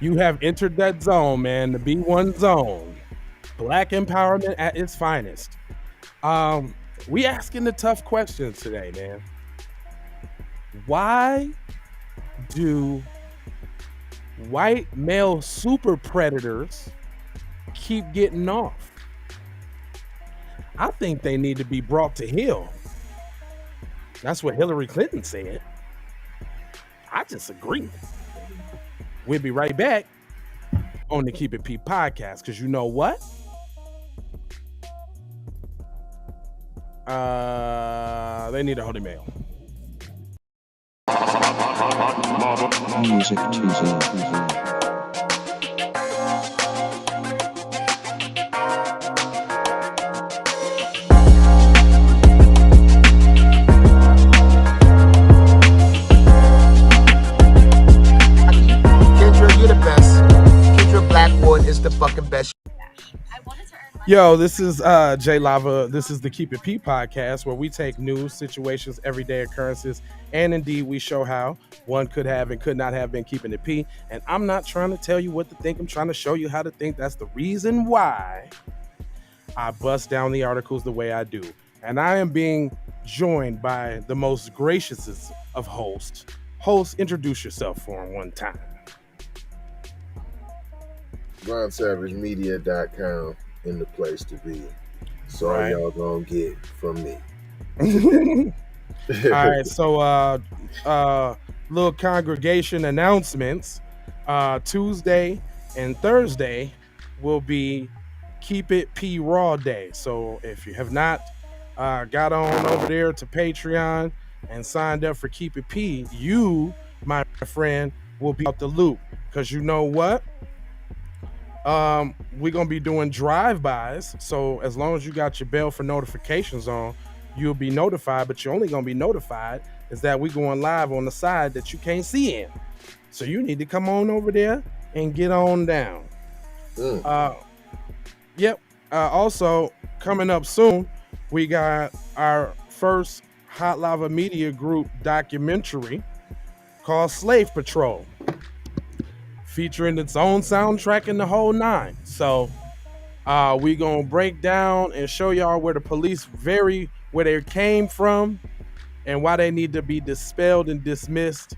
You have entered that zone, man, the B1 zone. Black empowerment at its finest. Um, we asking the tough questions today, man. Why do white male super predators keep getting off? I think they need to be brought to heel. That's what Hillary Clinton said. I disagree. We'll be right back on the Keep It P podcast because you know what? They need a holy mail. Music teasing. Is the fucking best. Yo, this is Jay Lava. This is the Keep It P podcast where we take news, situations, everyday occurrences, and indeed we show how one could have and could not have been keeping it P. And I'm not trying to tell you what to think. I'm trying to show you how to think. That's the reason why I bust down the articles the way I do. And I am being joined by the most gracious of hosts. Host, introduce yourself for him one time. RonSavageMedia.com in the place to be. So Right. y'all gonna get from me. All right, so little congregation announcements. Tuesday and Thursday will be Keep It P Raw Day. So if you have not got on over there to Patreon and signed up for Keep It P, you, my friend, will be out the loop. Because you know what? We're gonna be doing drive-bys. So as long as you got your bell for notifications on, you'll be notified, but you're only gonna be notified is that we're going live on the side that you can't see in. So you need to come on over there and get on down. Yep. Also coming up soon, we got our first Hot Lava Media Group documentary called Slave Patrol, featuring its own soundtrack and the whole nine. So we gonna break down and show y'all where the police where they came from and why they need to be dispelled and dismissed,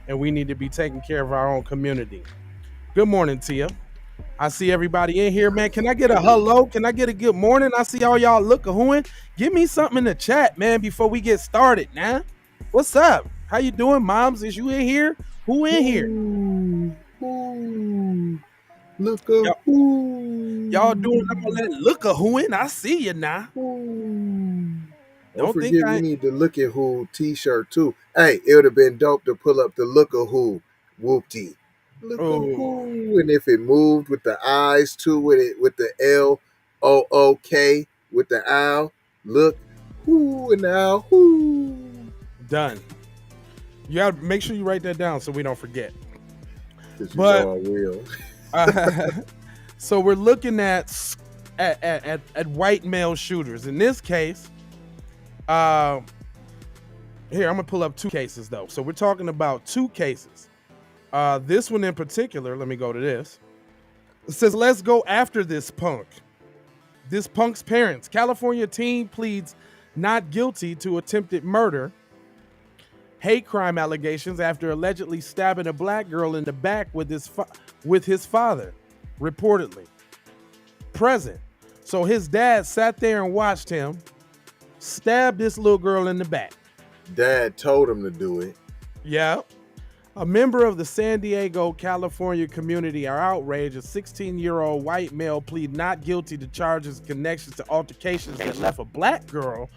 and we need to be taking care of our own community. Good morning, Tia. I see everybody in here, man. Can I get a hello? Can I get a good morning? I see all y'all look-a-hooing. Give me something in the chat, man, before we get started, man. What's up? How you doing, moms? Is you in here? Who in here? Look Y'all- up. Y'all doing all that look-a-hooing? I see you now. Don't think forget, we need the Look at Who t-shirt too. Hey, it would have been dope to pull up the Look at Who whoop-tee. Look at Who. And if it moved with the eyes too, with the LOOK with the owl, look who and owl who. Done. You gotta make sure you write that down so we don't forget. But I will. So we're looking at white male shooters. In this case, here I'm gonna pull up two cases though. So we're talking about two cases. This one in particular, let me go to this. It says, let's go after this punk. This punk's parents. California teen pleads not guilty to attempted murder. Hate crime allegations after allegedly stabbing a black girl in the back with his father, reportedly. Present. So his dad sat there and watched him stab this little girl in the back. Dad told him to do it. Yeah. A member of the San Diego, California community are outraged. A 16-year-old white male plead not guilty to charges connections to altercations that left a black girl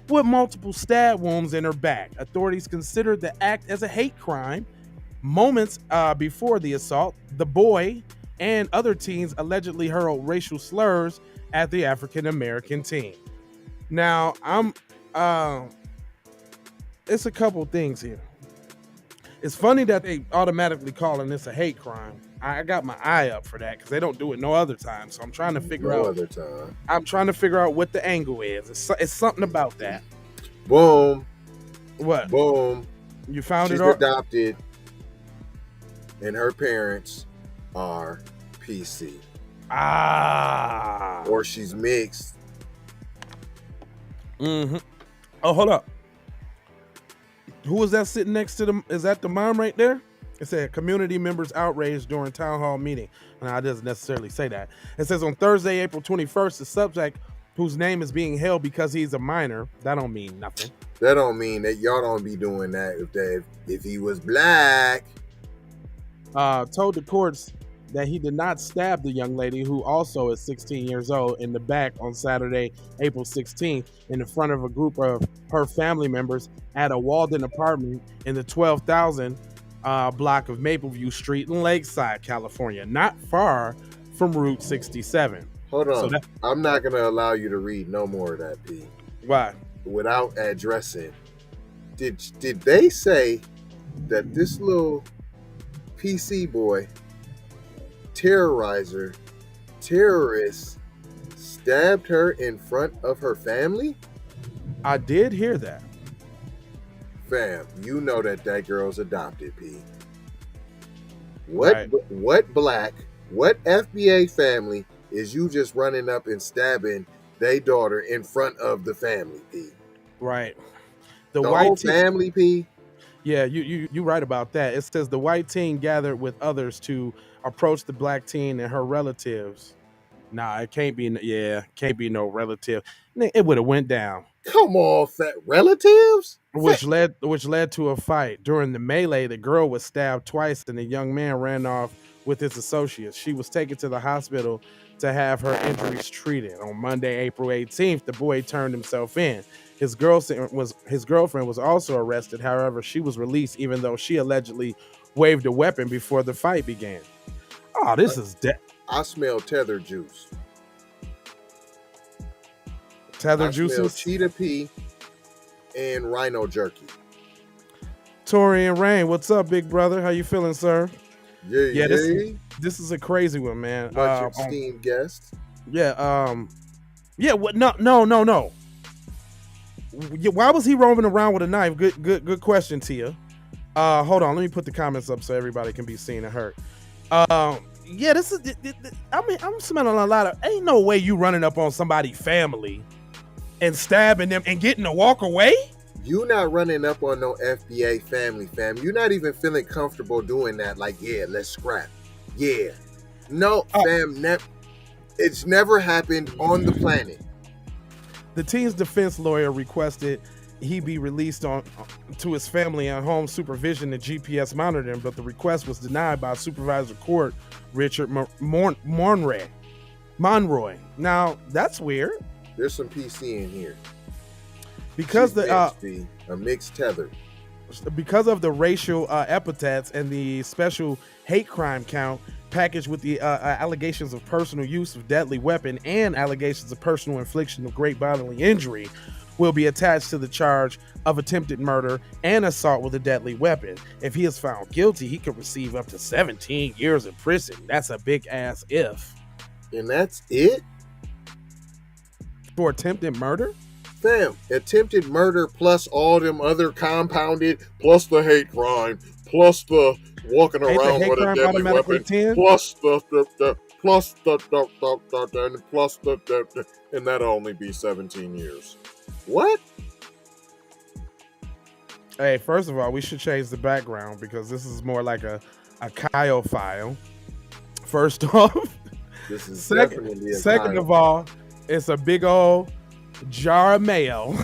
with multiple stab wounds in her back. Authorities considered the act as a hate crime. Moments before the assault, the boy and other teens allegedly hurled racial slurs at the African-American teen. Now, it's a couple things here. It's funny that they automatically calling this a hate crime. I got my eye up for that because they don't do it no other time. So I'm trying to figure out. Other time. I'm trying to figure out what the angle is. It's something about that. Boom. What? Boom. You found She's it? adopted, and her parents are PC. Ah. Or she's mixed. Mm-hmm. Oh, hold up. Who was that sitting next to them? Is that the mom right there? It said community members outraged during town hall meeting. Now, it doesn't necessarily say that. It says on Thursday, April 21st, the subject whose name is being held because he's a minor. That don't mean nothing. That don't mean that y'all don't be doing that if he was black. Told the courts that he did not stab the young lady, who also is 16 years old, in the back on Saturday, April 16th, in front of a group of her family members at a walled-in apartment in the 12,000 block of Mapleview Street in Lakeside, California, not far from Route 67. Hold on. I'm not going to allow you to read no more of that, P. Why? Without addressing. Did they say that this little PC boy, terrorizer, terrorist, stabbed her in front of her family? I did hear that. Fam, you know that girl's adopted, P. What Right. What black, what FBA family is you just running up and stabbing their daughter in front of the family, P? Right. The whole family, P? Yeah, you right about that. It says the white teen gathered with others to approach the black teen and her relatives. Nah, it can't be. Yeah, can't be no relative. It would have went down. Come on, relatives? Which led to a fight. During the melee, the girl was stabbed twice, and the young man ran off with his associates. She was taken to the hospital to have her injuries treated. On Monday, April 18th, the boy turned himself in. His girlfriend was also arrested. However, she was released even though she allegedly waved a weapon before the fight began. Oh, this is I smell tether juice. Tether I juices. smell cheetah pea and rhino jerky. Tori and Rain, what's up, big brother? How you feeling, sir? Yeah. This is a crazy one, man. Much esteemed guest. Yeah. Yeah. What? No. Why was he roaming around with a knife? Good question, Tia. Hold on. Let me put the comments up so everybody can be seen and heard. Yeah. This is. I mean, I'm smelling a lot of. Ain't no way you running up on somebody's family and stabbing them and getting to walk away. You not running up on no FBA family, fam. You're not even feeling comfortable doing that. Like, yeah, let's scrap. Yeah. No, fam. It's never happened on the planet. The teen's defense lawyer requested he be released to his family on home supervision and GPS monitoring, but the request was denied by Supervisor Court Richard Monroy. Now, that's weird. There's some PC in here. Because a mixed tether. Because of the racial epithets and the special hate crime count packaged with the allegations of personal use of deadly weapon and allegations of personal infliction of great bodily injury, will be attached to the charge of attempted murder and assault with a deadly weapon. If he is found guilty, he could receive up to 17 years in prison. That's a big ass if. And that's it? For attempted murder? Fam, attempted murder plus all them other compounded, plus the hate crime, plus the walking around with a deadly weapon, plus the, and that'll only be 17 years. What? Hey, first of all, we should change the background because this is more like a Kyle file. First off, this is second of all, it's a big old jar of mayo.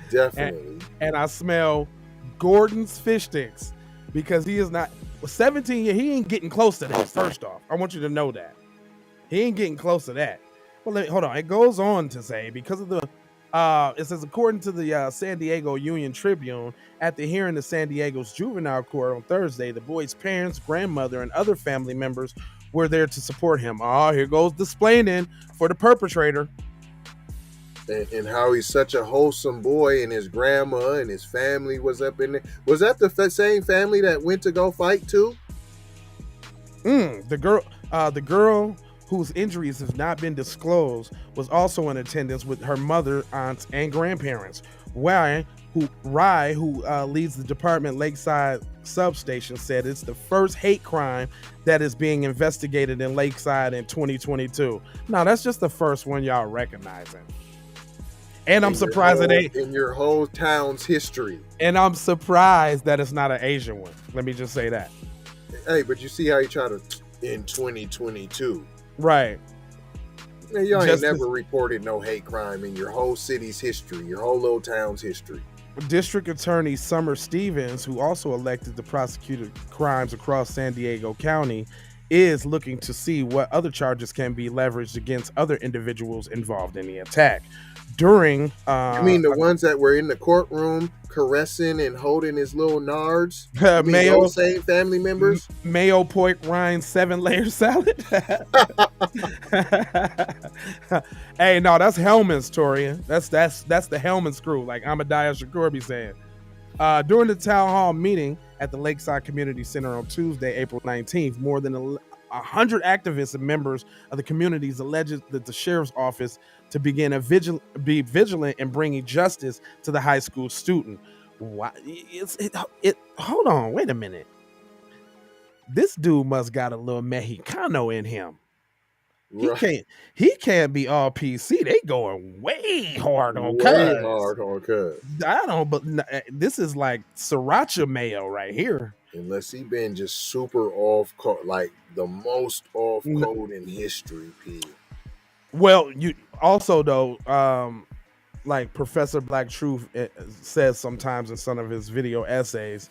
Definitely. And I smell Gordon's fish sticks because he is not 17 years. He ain't getting close to that. First off, I want you to know that he ain't getting close to that. Well, hold on. It goes on to say because of the it says according to the San Diego Union Tribune, at the hearing of San Diego's juvenile court on Thursday, the boy's parents, grandmother, and other family members were there to support him. Oh, here goes displaying for the perpetrator. And how he's such a wholesome boy, and his grandma and his family was up in there. Was that the same family that went to go fight too? The girl whose injuries have not been disclosed was also in attendance with her mother, aunts, and grandparents. Rye, who leads the department Lakeside substation said it's the first hate crime that is being investigated in Lakeside in 2022. No, that's just the first one y'all recognizing. And I'm surprised in your whole town's history. And I'm surprised that it's not an Asian one. Let me just say that. Hey, but you see how he tried to in 2022. Right. Man, y'all ain't never reported no hate crime in your whole city's history, your whole little town's history. District Attorney Summer Stevens, who also elected to prosecute crimes across San Diego County, is looking to see what other charges can be leveraged against other individuals involved in the attack. During you mean the ones that were in the courtroom caressing and holding his little nards? Mayo, those same family members? Mayo pork rind 7-layer salad. Hey, no, that's Hellman's, Torian. That's the Hellman's crew, like Ahmadiyah Shakur be saying. During the town hall meeting at the Lakeside Community Center on Tuesday, April 19th, more than 100 activists and members of the communities alleged that the sheriff's office to begin be vigilant in bringing justice to the high school student. Why? Hold on, wait a minute. This dude must got a little Mexicano in him. Right. He can't be all PC. They going way hard on Cuz. I don't, but this is like sriracha mayo right here. Unless he been just super off code, like the most off code in history, P. Well, you also though, like Professor Black Truth says sometimes in some of his video essays,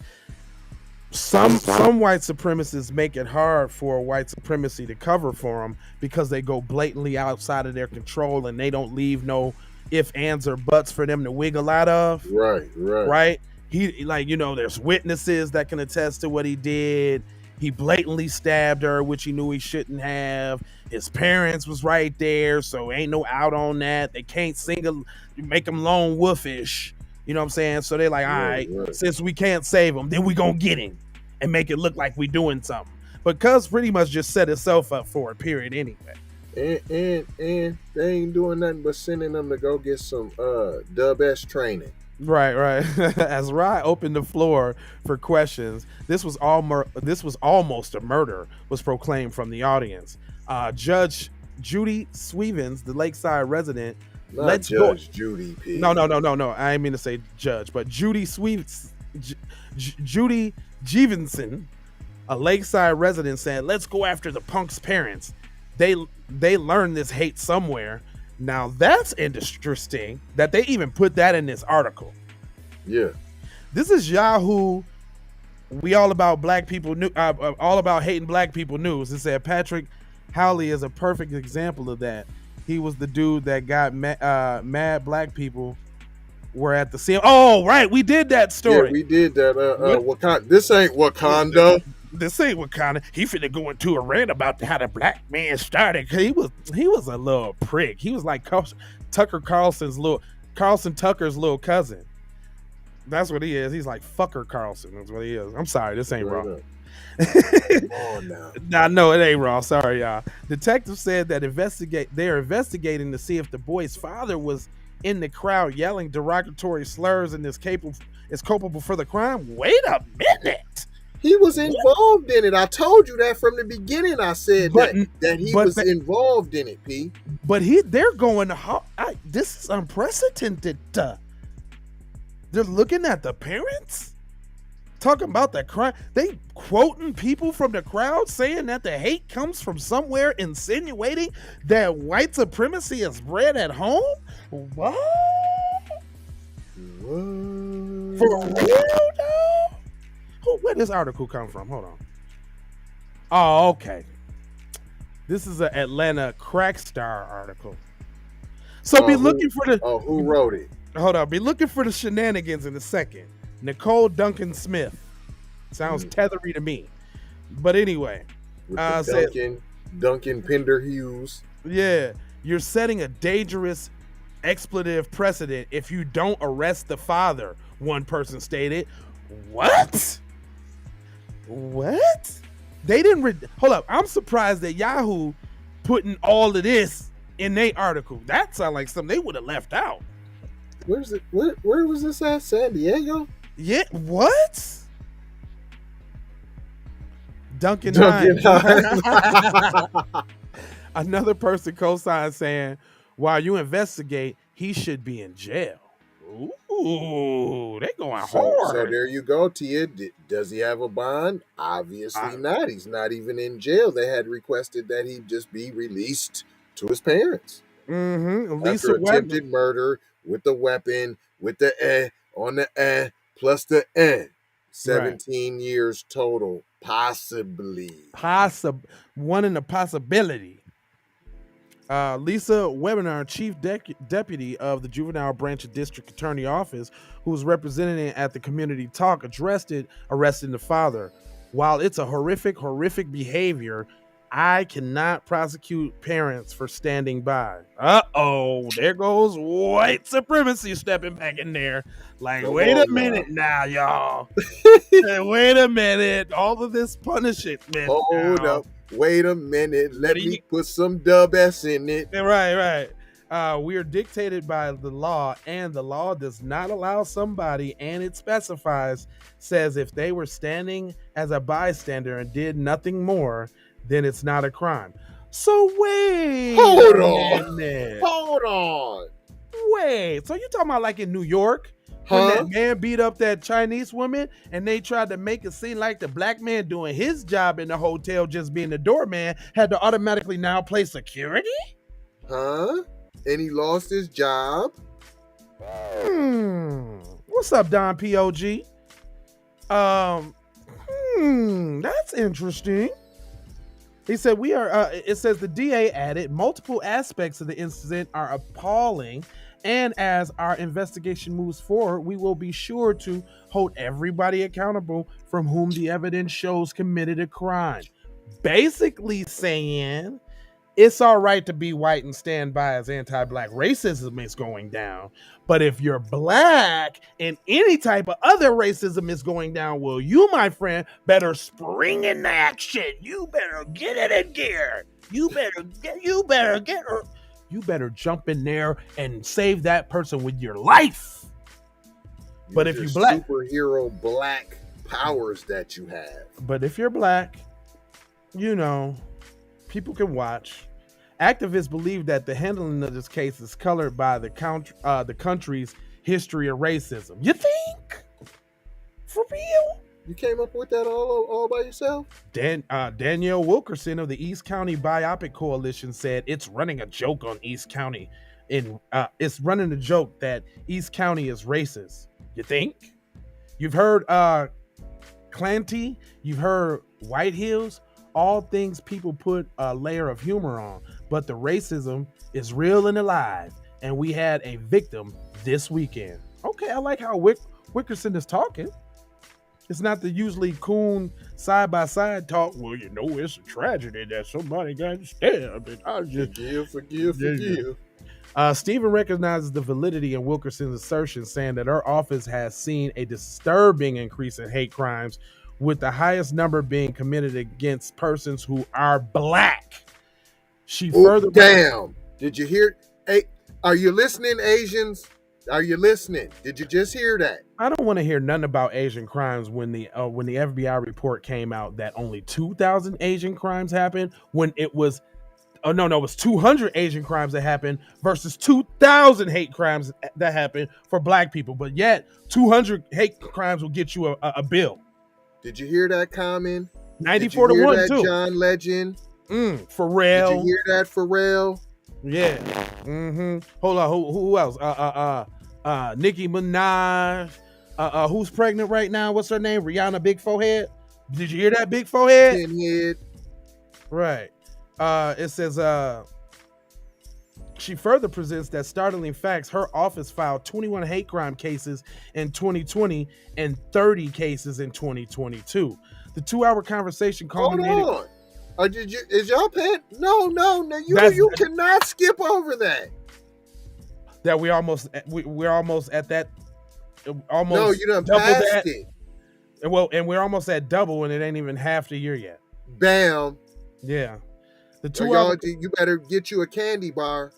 some white supremacists make it hard for white supremacy to cover for them because they go blatantly outside of their control and they don't leave no ifs, ands, or buts for them to wiggle out of. Right. He, like, you know, there's witnesses that can attest to what he did. He blatantly stabbed her, which he knew he shouldn't have. His parents was right there, so ain't no out on that. They can't make him lone wolfish. You know what I'm saying? So they're like, all right, since we can't save him, then we gonna get him and make it look like we doing something. But Cuz pretty much just set itself up for a period anyway. And they ain't doing nothing but sending them to go get some Dub-S training. Right. As Rye opened the floor for questions, this was almost a murder was proclaimed from the audience. Judge Judy Sweevens, the Lakeside resident, Judy P. No. I didn't mean to say judge, but Judy Judy Jeevenson, a Lakeside resident, said, "Let's go after the punk's parents. They learned this hate somewhere." Now that's interesting that they even put that in this article. Yeah. This is Yahoo. We all about black people, all about hating black people news. It said Patrick Howley is a perfect example of that. He was the dude that got mad black people were at the scene. Oh, right. We did that story. Yeah, we did that. Wakanda. This ain't Wakanda. This ain't Wakanda. He finna go into a rant about how the black man started. He was a little prick. He was like Carlson Tucker's little cousin. That's what he is. He's like fucker Carlson. That's what he is. I'm sorry, this ain't wrong. Come on now. Nah, no, it ain't wrong. Sorry, y'all. Detectives said that they're investigating to see if the boy's father was in the crowd yelling derogatory slurs and is culpable for the crime. Wait a minute. He was involved in it. I told you that from the beginning. I said that he was involved in it, P. But they're going, this is unprecedented. They're looking at the parents, talking about the crime. They quoting people from the crowd saying that the hate comes from somewhere, insinuating that white supremacy is bred at home. What? For real, though? Where this article come from? Hold on. Oh, okay. This is an Atlanta Crackstar article. So be looking for the... Oh, who wrote it? Hold on. Be looking for the shenanigans in a second. Nicole Duncan Smith. Sounds tethery to me. But anyway. Duncan Pender Hughes. Yeah. You're setting a dangerous expletive precedent if you don't arrest the father, one person stated. What? They didn't hold up. I'm surprised that Yahoo putting all of this in their article. That sounds like something they would have left out. Where was this at? San Diego? Yeah. What? Duncan Duncan Hines. Hines. Another person co-signed saying, while you investigate, he should be in jail. Ooh, they going So hard. there you go, Tia. Does he have a bond? Obviously not. He's not even in jail. They had requested that he just be released to his parents Lisa after Webber. attempted murder with the weapon, with the on the plus the 17 years total, possibly. One in the possibility. Lisa Webinar, Chief Deputy of the Juvenile Branch of District Attorney Office, who was representing it at the community talk, arresting the father. While it's a horrific behavior, I cannot prosecute parents for standing by. Uh-oh, there goes white supremacy stepping back in there. Like, wait a minute now, y'all. Wait a minute. All of this punishment. Hold up. Wait a minute. Let me put some dub S in it. Right. We are dictated by the law, and the law does not allow somebody, and it says if they were standing as a bystander and did nothing more, then it's not a crime. So wait. Hold on. Wait. So you're talking about like in New York? When that man beat up that Chinese woman and they tried to make it seem like the black man doing his job in the hotel, just being the doorman, had to automatically now play security? And he lost his job? What's up, Don POG? That's interesting. He said it says the DA added multiple aspects of the incident are appalling. And as our investigation moves forward, we will be sure to hold everybody accountable from whom the evidence shows committed a crime. Basically saying it's all right to be white and stand by as anti-black racism is going down. But if you're black and any type of other racism is going down, well, you, my friend, better spring into action. You better get it in gear. You better jump in there and save that person with your life. But if you're black, superhero black powers that you have. But if you're black, people can watch. Activists believe that the handling of this case is colored by the country's history of racism. You think? For real? You came up with that all by yourself? Danielle Wilkerson of the East County Biopic Coalition said it's running a joke on East County. It's running a joke that East County is racist. You think? You've heard Clanty, you've heard White Hills, all things people put a layer of humor on, but the racism is real and alive, and we had a victim this weekend. Okay, I like how Wilkerson is talking. It's not the usually coon side-by-side talk. Well, it's a tragedy that somebody got stabbed. And I just forgive. Stephen recognizes the validity in Wilkerson's assertion, saying that her office has seen a disturbing increase in hate crimes, with the highest number being committed against persons who are black. Damn. Did you hear? Hey, are you listening, Asians? Are you listening? Did you just hear that? I don't want to hear nothing about Asian crimes when the FBI report came out that only 2,000 Asian crimes happened, when it was it was 200 Asian crimes that happened versus 2,000 hate crimes that happened for black people. But yet 200 hate crimes will get you a bill. Did you hear that, Common? 94 to 1 too. John Legend. Pharrell. Did you hear that, Pharrell? Yeah. Hold on. Who else? Nicki Minaj. Who's pregnant right now? What's her name? Rihanna Big Forehead. Did you hear that, Big Forehead? Pinhead. Right. It says she further presents that startling facts. Her office filed 21 hate crime cases in 2020 and 30 cases in 2022. The 2-hour conversation culminated. Hold on. Is y'all paying? No. You cannot skip over that. That we're almost at that. Almost. No, you done passed it. And we're almost at double, and it ain't even half the year yet. Bam. Yeah. The 2 hour. You better get you a candy bar.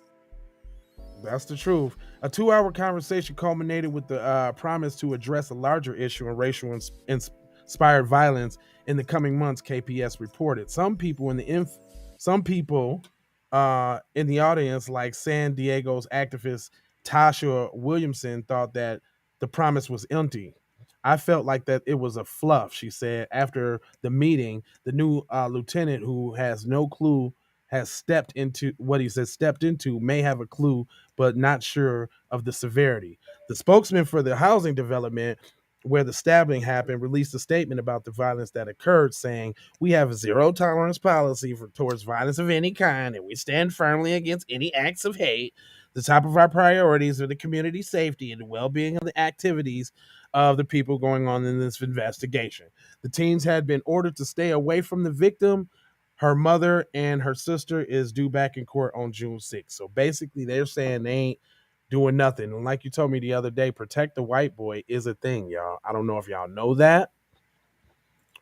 That's the truth. A 2-hour conversation culminated with the promise to address a larger issue in racial inspired violence in the coming months, KPS reported. Some people in the audience, like San Diego's activist Tasha Williamson, thought that the promise was empty. I felt like that it was a fluff, she said. After the meeting, the new lieutenant, who has no clue, has stepped into what he said, stepped into, may have a clue, but not sure of the severity. The spokesman for the housing development where the stabbing happened released a statement about the violence that occurred, saying, "We have a zero tolerance policy towards violence of any kind, and we stand firmly against any acts of hate. The top of our priorities are the community safety and the well-being of the activities of the people going on in this investigation. The teens had been ordered to stay away from the victim. Her mother and her sister is due back in court on June 6th." So basically, they're saying they ain't doing nothing. And like you told me the other day, protect the white boy is a thing, y'all. I don't know if y'all know that,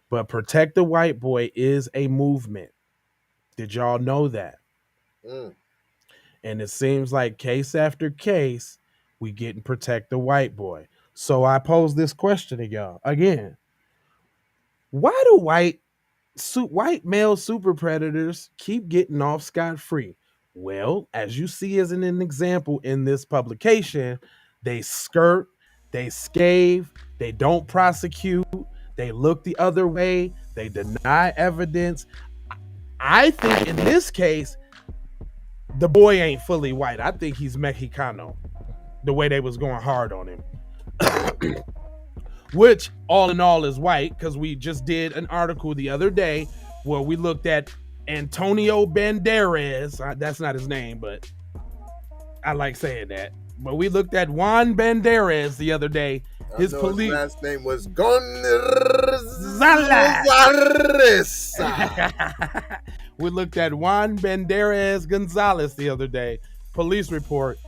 but protect the white boy is a movement. Did y'all know that? And it seems like case after case, we getting protect the white boy. So I pose this question to y'all again. Why do white male super predators keep getting off scot-free? Well, as you see as an example in this publication, they skirt, they scathe, they don't prosecute, they look the other way, they deny evidence. I think in this case, the boy ain't fully white. I think he's Mexicano, the way they was going hard on him. Which all in all is white, because we just did an article the other day where we looked at Antonio Banderas. That's not his name, but I like saying that. But we looked at Juan Banderas the other day. His police last name was Gonzalez. We looked at Juan Banderas Gonzalez the other day. Police report,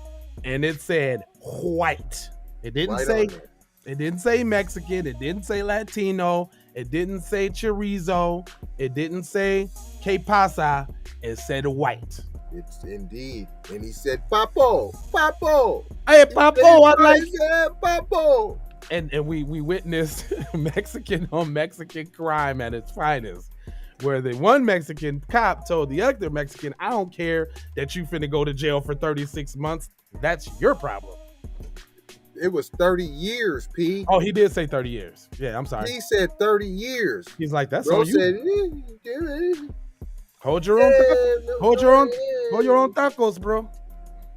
and it said white. It didn't say. It didn't say Mexican. It didn't say Latino. It didn't say chorizo. It didn't say que pasa. It said white. It's indeed. And he said, Papo. Hey, Papo, I like Papo. And we witnessed Mexican on Mexican crime at its finest, where the one Mexican cop told the other Mexican, "I don't care that you finna go to jail for 36 months. That's your problem." It was 30 years, P. Oh, he did say 30 years. Yeah, I'm sorry. He said 30 years. He's like, that's Bro on you. Said, hold your own hold your own tacos, bro.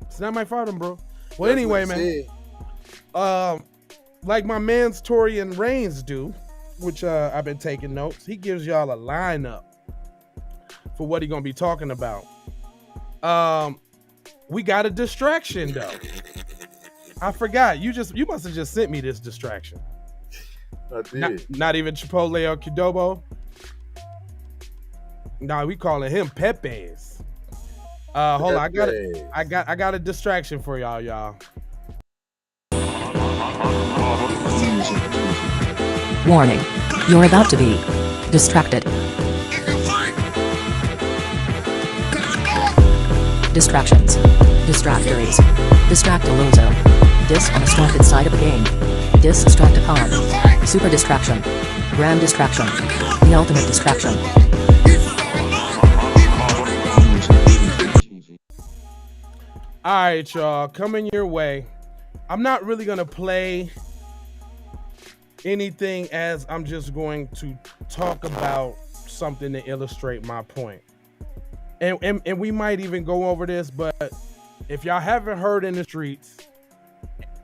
It's not my fault, bro. Well, anyway, man. Like my man's Torian Reigns do, which I've been taking notes. He gives y'all a lineup for what he gonna be talking about. We got a distraction though. I forgot. You must have just sent me this distraction. I did. Not even Chipotle or Qdoba. Nah, we calling him Pepe's. Hold on, I got a distraction for y'all. Warning. You're about to be distracted. Distractions. Distractories. Distractalozo. Dis on a distracted side of the game. Distractapod. Super distraction. Grand distraction. The ultimate distraction. Alright, y'all, coming your way. I'm not really gonna play anything, as I'm just going to talk about something to illustrate my point. And we might even go over this, but if y'all haven't heard in the streets,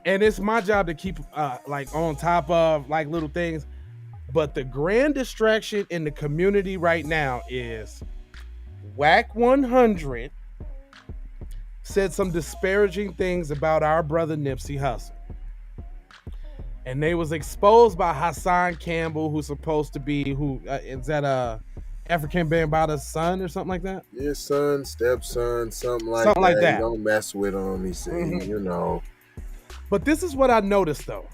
and it's my job to keep like on top of like little things, but the grand distraction in the community right now is Whack 100 said some disparaging things about our brother Nipsey Hussle. And they was exposed by Hassan Campbell, who's supposed to be, is that African Bambaata's son or something like that? Yeah, son, stepson, something like that. Don't mess with him, he said, you know. But this is what I noticed though.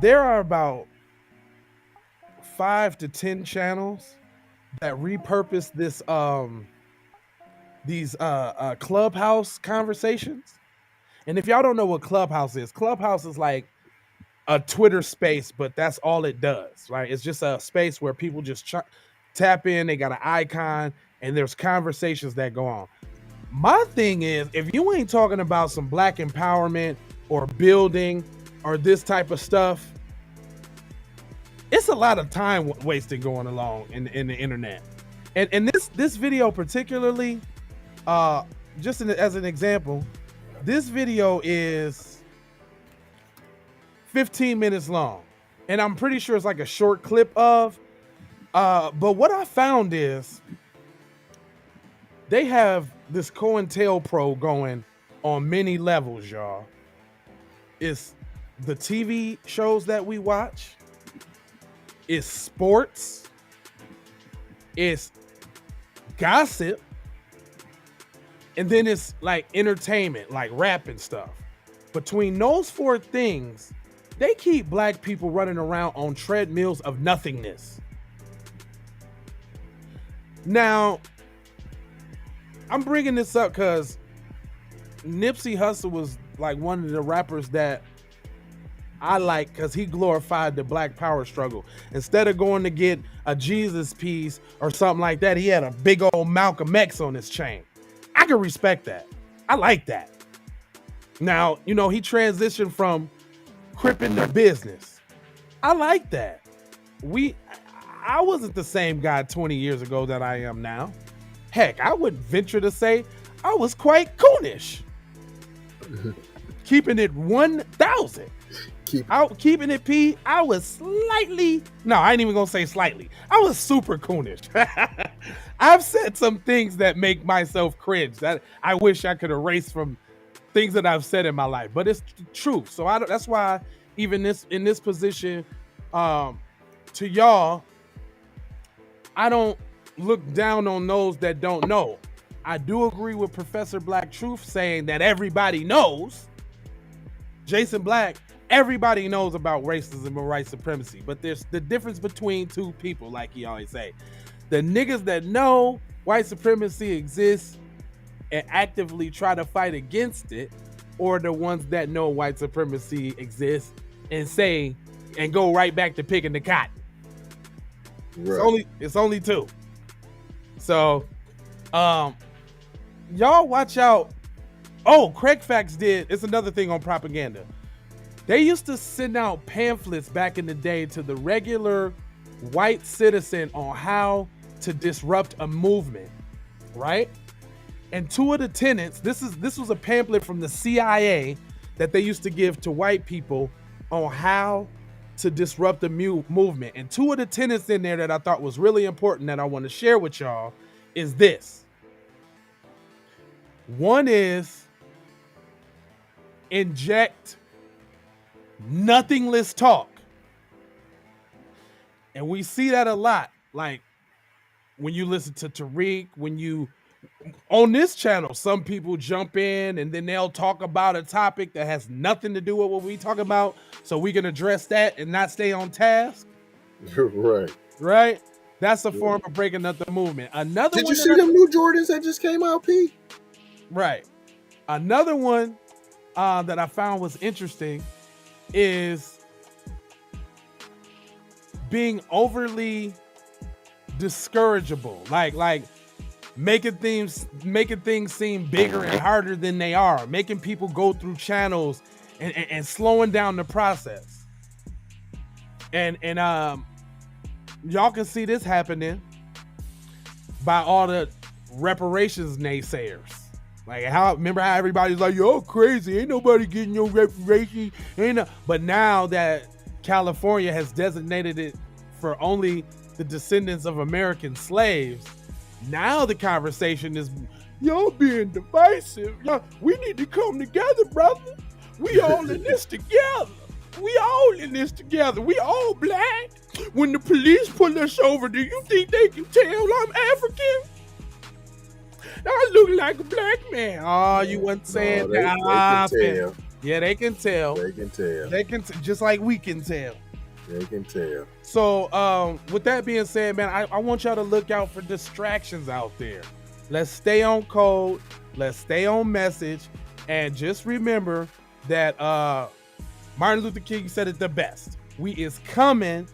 There are about 5 to 10 channels that repurpose this these Clubhouse conversations. And if y'all don't know what Clubhouse is like a Twitter space, but that's all it does, right? It's just a space where people just tap in, they got an icon, and there's conversations that go on. My thing is, if you ain't talking about some black empowerment or building or this type of stuff, it's a lot of time wasted going along in the internet. And this video particularly, just as an example, this video is 15 minutes long, and I'm pretty sure it's like a short clip of. But what I found is they have this COINTELPRO going on many levels, y'all. It's the TV shows that we watch. It's sports. It's gossip. And then it's like entertainment, like rap and stuff. Between those four things, they keep black people running around on treadmills of nothingness. Now, I'm bringing this up because Nipsey Hussle was like one of the rappers that I like because he glorified the black power struggle. Instead of going to get a Jesus piece or something like that, he had a big old Malcolm X on his chain. I can respect that. I like that. Now, you know, he transitioned from cripping to business. I like that. I wasn't the same guy 20 years ago that I am now. Heck, I would venture to say I was quite coonish. Keeping it 1,000. Keeping it P, I was slightly, no, I ain't even gonna say slightly. I was super coonish. I've said some things that make myself cringe that I wish I could erase from things that I've said in my life, but it's the truth. So that's why even in this position, to y'all, I don't look down on those that don't know. I do agree with Professor Black Truth saying that everybody knows. Jason Black, everybody knows about racism and white supremacy, but there's the difference between two people, like he always say. The niggas that know white supremacy exists and actively try to fight against it, or the ones that know white supremacy exists and say and go right back to picking the cotton. Right. It's only two. So y'all watch out. Oh, Craig Facts it's another thing on propaganda. They used to send out pamphlets back in the day to the regular white citizen on how to disrupt a movement, right? And two of the tenets, this was a pamphlet from the CIA that they used to give to white people on how to disrupt the movement. And two of the tenets in there that I thought was really important that I want to share with y'all is this. One is inject nothingless talk. And we see that a lot. Like when you listen to Tariq, when you on this channel, some people jump in and then they'll talk about a topic that has nothing to do with what we talk about, so we can address that and not stay on task. Right. That's a form of breaking up the movement. Did you see them new Jordans that just came out, P? Right. Another one that I found was interesting is being overly discourageable, like making things seem bigger and harder than they are, making people go through channels and slowing down the process. And y'all can see this happening by all the reparations naysayers. Like remember how everybody's like, yo, crazy, ain't nobody getting no reparations, but now that California has designated it for only the descendants of American slaves, now the conversation is, y'all being divisive. We need to come together, brother. We all in this together. We all in this together. We all black. When the police pull us over, do you think they can tell I'm African? I look like a black man. Oh, you wasn't saying that. They can tell. Yeah, they can tell. They can just like we can tell. They can tell. So, with that being said, man, I want y'all to look out for distractions out there. Let's stay on code. Let's stay on message. And just remember that Martin Luther King said it the best. We is coming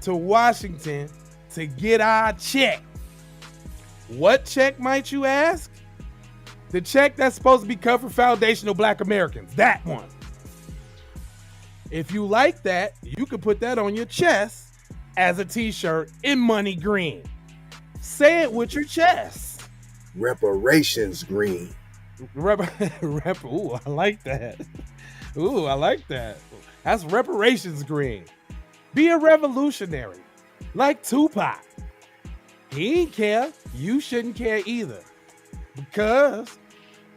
to Washington to get our check. What check, might you ask? The check that's supposed to be cut for foundational Black Americans. That one. If you like that, you can put that on your chest as a t-shirt in money green. Say it with your chest. Reparations green. Ooh, I like that. Ooh, I like that. That's reparations green. Be a revolutionary, like Tupac. He ain't care. You shouldn't care either. Because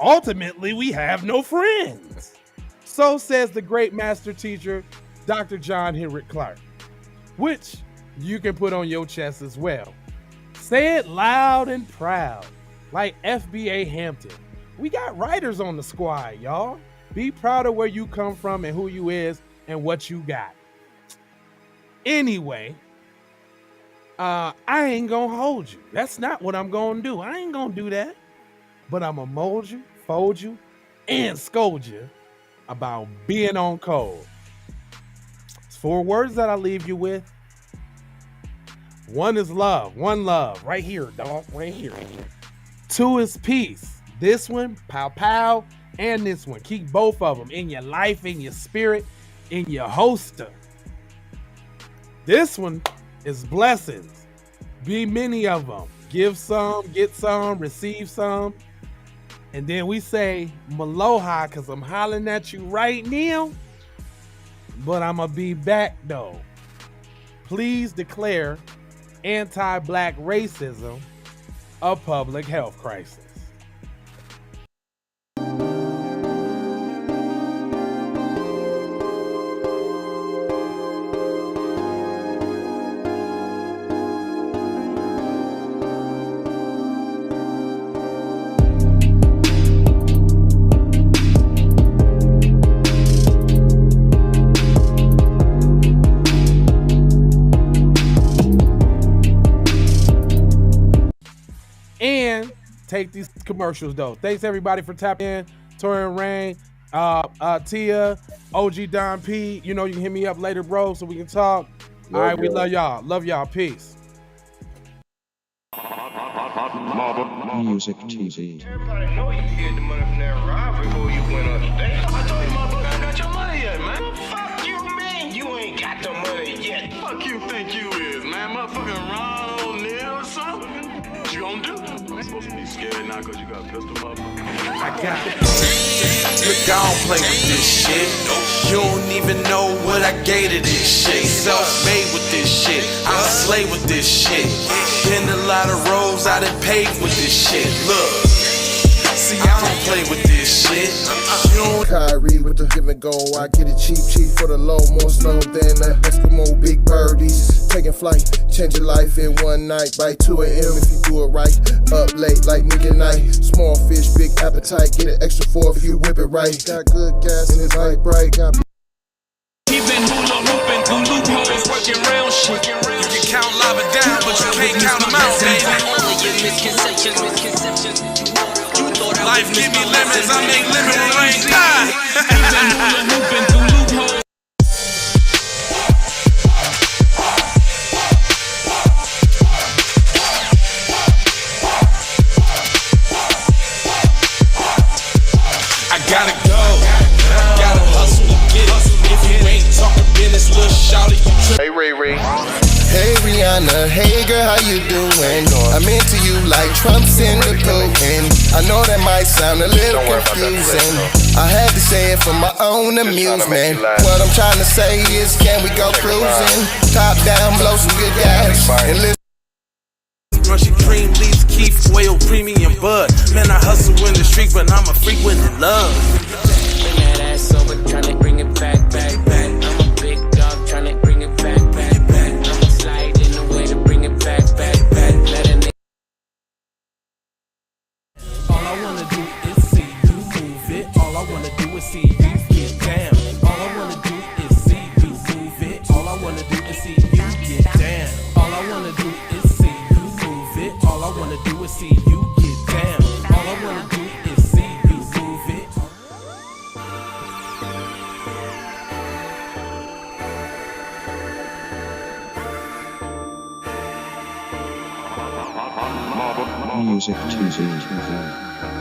ultimately we have no friends. So says the great master teacher, Dr. John Henrik Clark, which you can put on your chest as well. Say it loud and proud, like FBA Hampton. We got writers on the squad, y'all. Be proud of where you come from and who you is and what you got. Anyway, I ain't gonna hold you. That's not what I'm gonna do. I ain't gonna do that. But I'm gonna mold you, fold you, and scold you about being on code. It's 4 words that I leave you with. 1 is love. 1 love. Right here, dog. Right here. 2 is peace. This one, pow pow, and this one. Keep both of them in your life, in your spirit, in your holster. This one is blessings. Be many of them. Give some, get some, receive some. And then we say Maloha because I'm hollering at you right now. But I'm going to be back though. Please declare anti-Black racism a public health crisis. And take these commercials though. Thanks everybody for tapping in. Torian Rain, Tia, OG Don P. You know you can hit me up later, bro, so we can talk. All right, we love y'all. Love y'all. Peace. Music TV. Everybody know you get the money from that ride before you went on stage. I told you motherfucker I got your money yet, man. Fuck you, man. You ain't got the money yet. Fuck you think you is, man. Motherfucking Ron O'Neal or something. What you gonna do? I'm supposed to be scared now because you got a pistol, motherfucker. I got it. Look, I don't play with this shit. You don't even know what I gave to this shit. Self-made with this shit. I slay with this shit. Been a lot of roads I done paved with this shit. Look, see, I don't play with this shit. Kyrie with the give and go. I get it cheap for the low. More snow than the Eskimo big birdies. Taking flight, change your life in one night. By 2 a.m. if you do it right. Up late like nigga night. Small fish, big appetite. Get an extra 4 if you whip it right. Got good gas and it's light bright. Got He been hula hooping through loopholes, working round shit. You can count lava down, but you can't count them out, baby. Life give me lemons, I make lemon rain die. I gotta go, gotta hustle to get it. If you ain't talking business, little shawty, you trip. Hey, Ray Ray. Hey Rihanna, hey girl, how you doing? I'm into you like Trump's in the Putin. I know that might sound a little confusing. I had to say it for my own amusement. What I'm trying to say is, can we go cruising? Top down, blow some good gas, and listen. Rushing cream, leaves, Keith, oil, premium bud. Man, I hustle in the street, but I'm a freak with the love. Bring that ass over, tryna bring it back. I'm a big dog, tryna bring it back. I'ma slide in the way to bring it back. Let a nigga. All I wanna do is see you move it. All I wanna do is see you get down. All I wanna do is see you move it. All I wanna do is see you get down. All I wanna do is see you move it. All I wanna do is see you get down. All I wanna do is see you move it. Music TV.